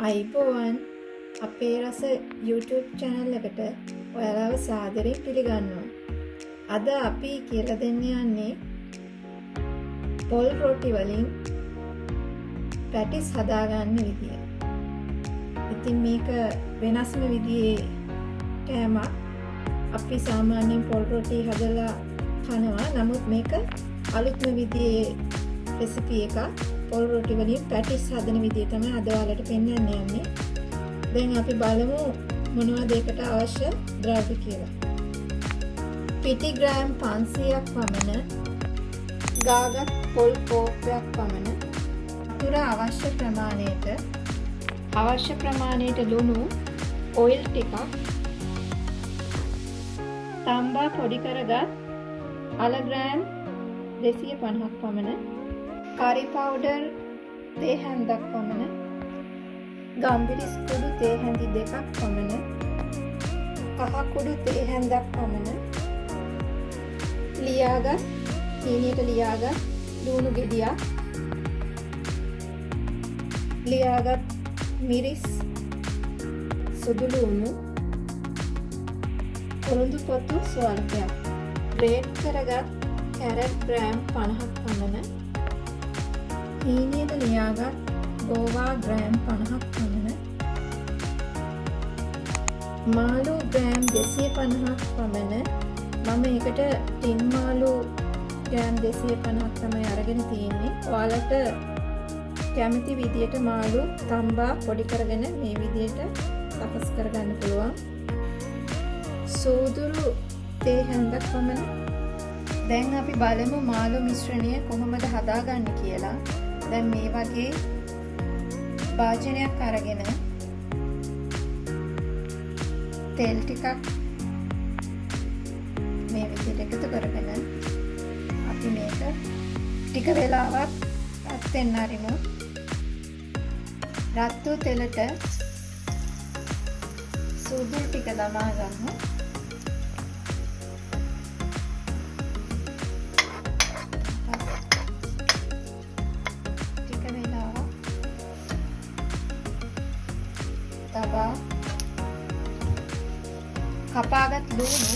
අයිබෝවන් අපේ රස YouTube channel එකට ඔයාලව සාදරයෙන් පිළිගන්නවා. අද අපි කියලා දෙන්න යන්නේ පොල් රොටි වලින් පැටිස් හදාගන්න විදිය. ඉතින් මේක වෙනස්ම විදිහේ කෑමක්. අපි සාමාන්‍යයෙන් පොල් රොටි හදලා කනවා. නමුත් මේක අලුත්ම විදිහේ රෙසිපි එකක්. පොල් රොටි වලින් පැටිස් හදන විදිය තමයි අද ඔයාලට පෙන්වන්න යන්නේ. දැන් අපි බලමු මොනවද ඒකට අවශ්‍ය ද්‍රව්‍ය කියලා. පිටි ග්‍රෑම් 500ක් පමණ ගාගත් පොල් කෝප්පයක් පමණ වතුර අවශ්‍ය ප්‍රමාණයට ලුණු ඔයිල් ටිකක් තම්බා පොඩි කරගත් අල ග්‍රෑම් 250ක් පමණ curry powder තේ හැන්දක් පමණ ගම්බිරිස් කුඩු තේ හැඳි 2ක් පමණ කහ කුඩු තේ හැන්දක් පමණ හීනියට ලියාගත් ලුණු ගෙඩියක් ලියාගත් මිරිස් සුදු ලුණු උරුඳු පොතු ස්වල්පයක් ග්‍රේට් කරගත් කැරට් ග්‍රෑම් 50ක් පමණ හීනියට ලියාගත් ගෝවා ග්‍රෑම් 50ක් පමණ මාළු ග්‍රෑම් 250ක් පමණ මම ඒකට ටින් මාළු ග්‍රෑම් 250ක් තමයි අරගෙන තියෙන්නේ. ඔයාලට කැමති විදියට මාළු තම්බා පොඩි කරගෙන මේ විදියට සකස් කරගන්න පුළුවන්. සූදුරු තේ හැන්දක් පමණ. දැන් අපි බලමු මාළු මිශ්‍රණය කොහොමද හදාගන්නේ කියලා. දැන් මේ වගේ භාජනයක් අරගෙන තෙල් ටිකක් මේ විදිහට එකතු කරගෙන අපි මේක ටික වෙලාවක් රත් වෙන්න අරිමු. රත් වූ තෙලට සූදුරු ටික දමා ගමු. ටික වෙලාවක් තබා කපාගත් ලුණු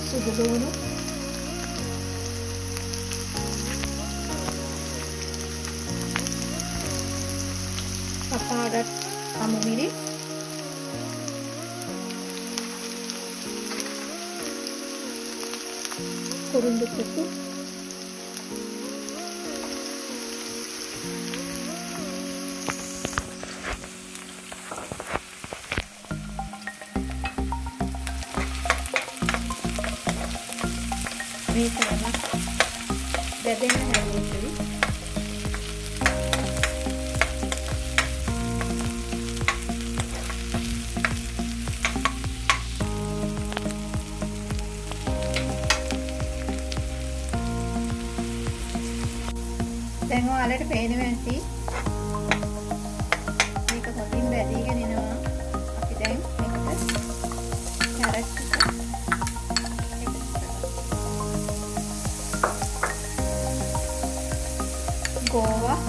සුදු ලුණු කපාගත් අමු මිරිස් කුරුඳු පොතු මේක දැදෙන්න හැදුවයි. දැන් ඔයාලට පේනවා ඇති මේක හොඳින් බැදීගෙන එනවා. අපි දැන් මේකට කැරට් ටික ගෝවා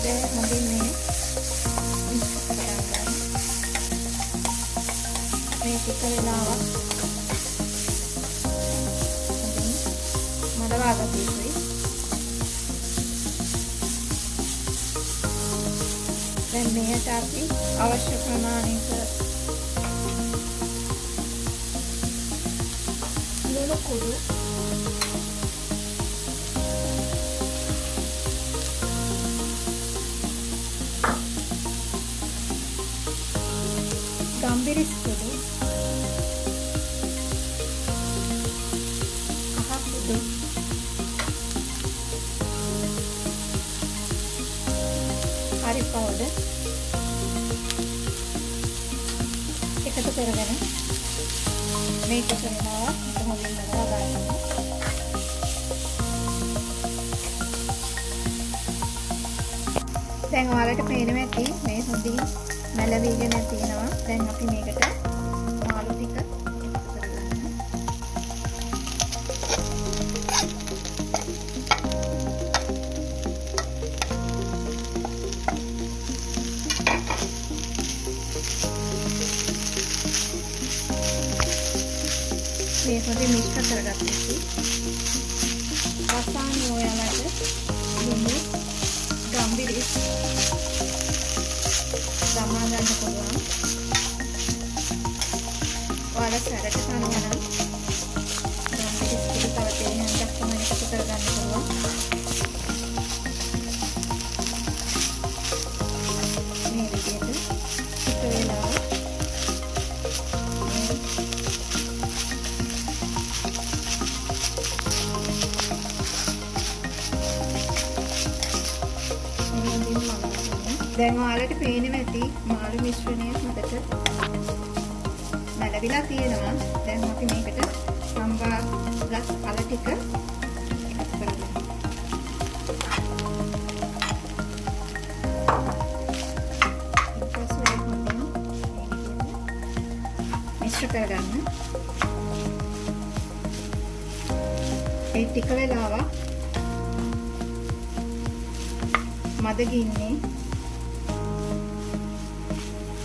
දැන් හොඳින් මේ මික්ස් කරගන්න. මේ ටික වෙලාවක් මඩවා ගන්න ඕනේ. දැන් මේකට අපි අවශ්‍ය ප්‍රමාණයට ලුණු කුඩු ගම්බිරිස් කුඩු කහ කුඩු curry powder එකතු කරගෙන මේක කරනවා හොඳින් නදලා ගන්න. දැන් ඔයාලට පේනවා ඇති මේ හොඳින් මැලවිගෙන තියෙනවා. දැන් අපි මේකට මාළු ටික එකතු කරගන්න. මේ හොඳින් මික්ස් කරගත්තා. රසායන ඔයාලට ලුණු ගම්බිරිස් දමා ගන්න පුළුවන්. ඔයාලා සැරට කනවා නම් ගම්බිරිස් ටික තව තේන එකක් තමයි එකතු කරගන්න පුළුවන්. මේ විදිහට ටික වෙලාවක් දැන් ඔයාලට පේනවා ඇති මාළු මිශ්‍රණය හොඳට මැලවිලා තියෙනවා. දැන් අපි මේකට සම්බාර ගස් අල ටික එකතු කරගන්න. මිශ්‍ර කරගන්න. ඒ ටික වෙලාවක් මද ගින්නේ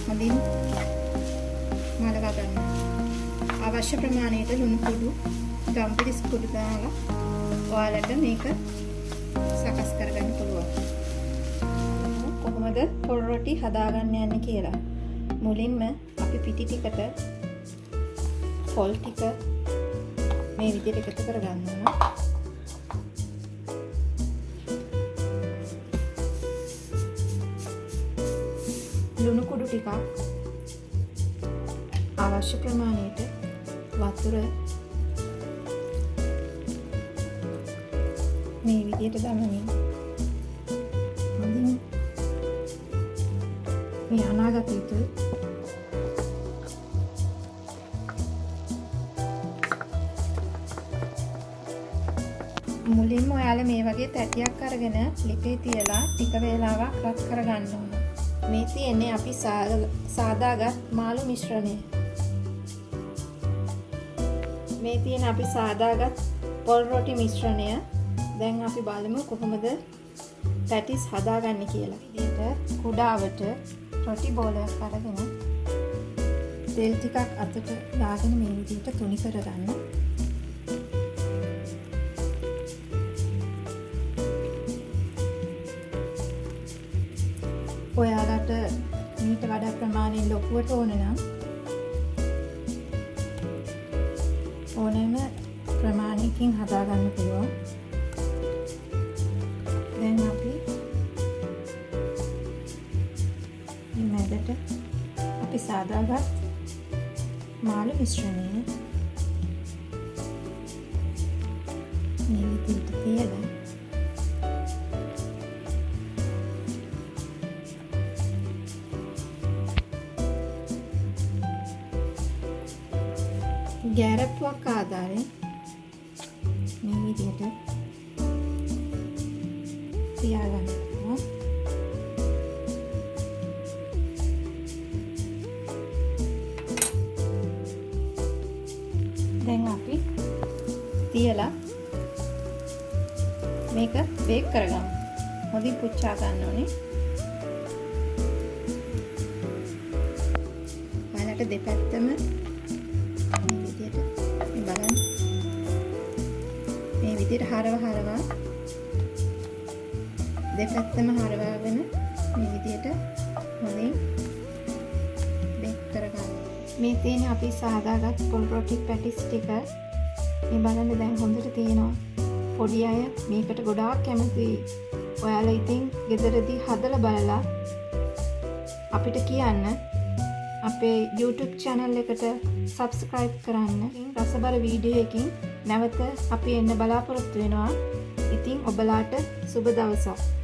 හොඳින් මලවා ගන්න. අවශ්‍ය ප්‍රමාණයට ලුණු කුඩු, ගම්බිරිස් කුඩු දාලා ඔයාලට මේක සකස් කරගන්න පුළුවන්. කොහොමද පොල් රොටි හදාගන්න යන්නේ කියලා. මුලින්ම අපි පිටි ටිකට පොල් ටික මේ විදිහට එකතු කරගන්න ඕන. ලුණු කුඩු ටිකක් අවශ්‍ය ප්‍රමාණයට වතුර මේ විදිහට දමමින් හොඳින් මේ අනාගත යුතුයි. මුලින්ම ඔයාලා මේ වගේ තැටියක් අරගෙන ලිපේ තියලා ටික වේලාවක් රත් කරගන්න ඕන. මේ තියෙන්නේ අපි සාදාගත් මාළු මිශ්‍රණය. මේ තියෙන අපි සාදාගත් පොල් රොටි මිශ්‍රණය. දැන් අපි බලමු කොහොමද පැටිස් හදාගන්නේ කියලා. විදිහට කුඩාවට රොටි බෝලයක් අරගෙන තෙල් ටිකක් අතට දාගෙන මේ විදිහට තුනි කරගන්න. ඔයාලට මීට වඩා ප්‍රමාණයෙන් ලොකුවට ඕන නම් ඕනෑම ප්‍රමාණයකින් හදාගන්න පුළුවන්. දැන් අපි මේ මැදට අපි සාදාගත් මාළු මිශ්‍රණය මේ විදිහට තියලා ගැරප්පුවක් ආදාරයෙන් මේ විදිහට තියාගන්න ඕන. දැන් අපි තියලා මේක බේක් කරගමු. හොඳින් පුච්චා ගන්න ඕනේ. ඔයාලට දෙපැත්තම මේ විදිහට හරවා දෙපැත්තම හරවාගෙන මේ විදිහට හොඳින් බේක් කරගන්න. මේ තියෙන අපි සාදාගත් පොල් රොටි පැටිස් ටික මේ බලන්න දැන් හොඳට තියෙනවා. පොඩි අය මේකට ගොඩාක් කැමතියි. ඔයාලා ඉතින් ගෙදරදී හදලා බලලා අපිට කියන්න. අපේ YouTube channel එකට subscribe කරන්න. රසබර වීඩියෝ එකකින් නැවත අපි එන්න බලාපොරොත්තු වෙනවා. ඉතින් ඔබලාට සුබ දවසක්.